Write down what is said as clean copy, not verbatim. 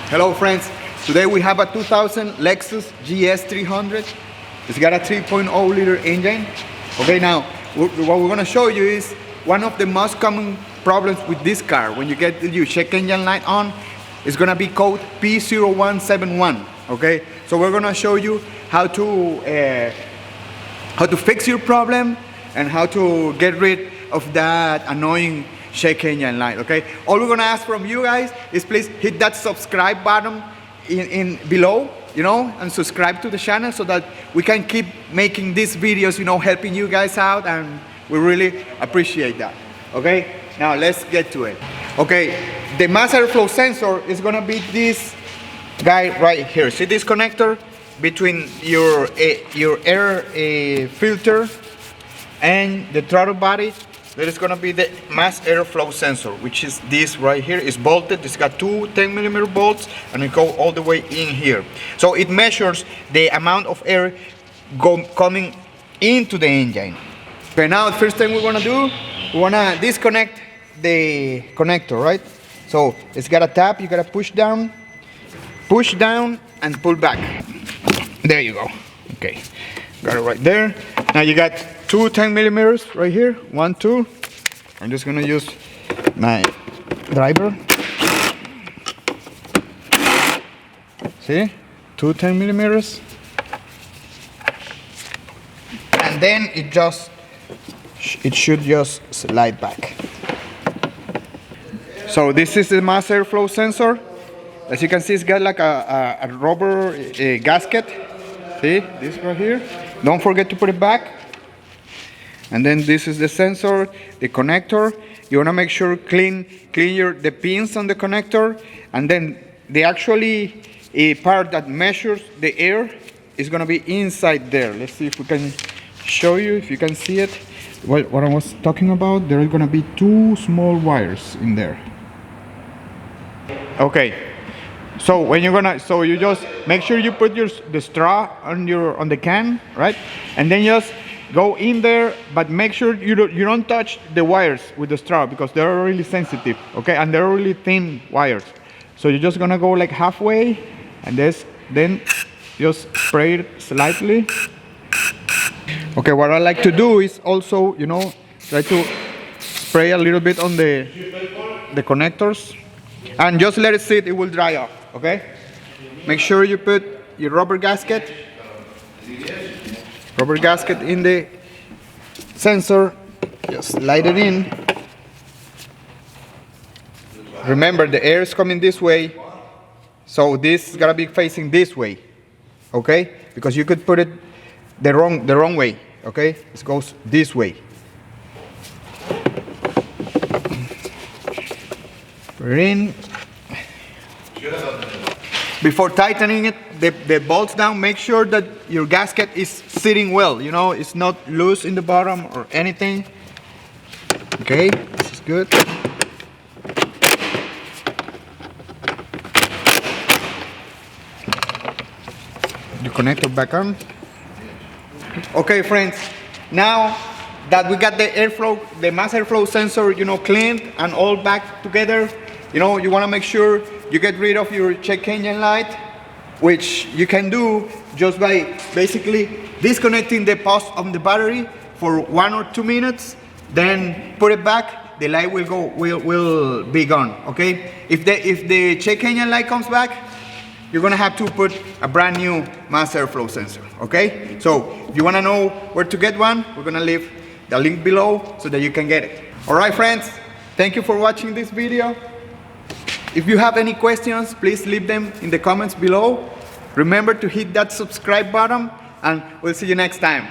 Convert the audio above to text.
Hello friends, today we have a 2000 Lexus GS300. It's got a 3.0 liter engine. Okay, now what we're going to show you is one of the most common problems with this car. When you get your check engine light on, it's going to be code P0171. Okay, so we're going to show you how to fix your problem and how to get rid of that annoying check engine light. Okay, all we're gonna ask from you guys is please hit that subscribe button in below, and subscribe to the channel so that we can keep making these videos, helping you guys out, and we really appreciate that. Okay, now let's get to it. Okay, the mass airflow sensor is gonna be this guy right here. See this connector between your air filter and the throttle body? There is going to be the mass airflow sensor, which is this right here. It's bolted. It's got two 10mm bolts, and it goes all the way in here. So it measures the amount of air coming into the engine. Okay, now the first thing we're going to do, we want to disconnect the connector, right? So it's got a tap. You got to push down, and pull back. There you go. Okay, got it right there. Now you got two 10mm right here, 1, 2. I'm just gonna use my driver. See, two 10mm, and then it should just slide back. So this is the mass airflow sensor. As you can see, it's got like a rubber gasket. See this right here. Don't forget to put it back. And then this is the sensor, the connector. You want to make sure clean the pins on the connector, and then the actually part that measures the air is going to be inside there. Let's see if we can show you, if you can see it. What I was talking about, there are going to be two small wires in there. Okay. So you just make sure you put the straw on the can, right? And then just go in there, but make sure you don't touch the wires with the straw, because they're really sensitive, okay? And they're really thin wires. So you're just gonna go like halfway, and then just spray it slightly. Okay, what I like to do is also, try to spray a little bit on the connectors, and just let it sit. It will dry off. Okay, make sure you put your rubber gasket in the sensor. Just slide it in. Remember, the air is coming this way, so this is gonna be facing this way. Okay, because you could put it the wrong way. Okay, it goes this way. Put it in. Before tightening it, the bolts down, make sure that your gasket is sitting well. It's not loose in the bottom or anything. Okay, this is good. The connector back on. Okay, friends. Now that we got the mass airflow sensor, cleaned and all back together, you want to make sure you get rid of your check engine light, which you can do just by basically disconnecting the post of the battery for 1 or 2 minutes, then put it back. The light will be gone. Okay, if the check engine light comes back, you're gonna have to put a brand new mass airflow sensor. Okay, so if you want to know where to get one, we're gonna leave the link below so that you can get it. All right, friends, thank you for watching this video. If you have any questions, please leave them in the comments below. Remember to hit that subscribe button, and we'll see you next time.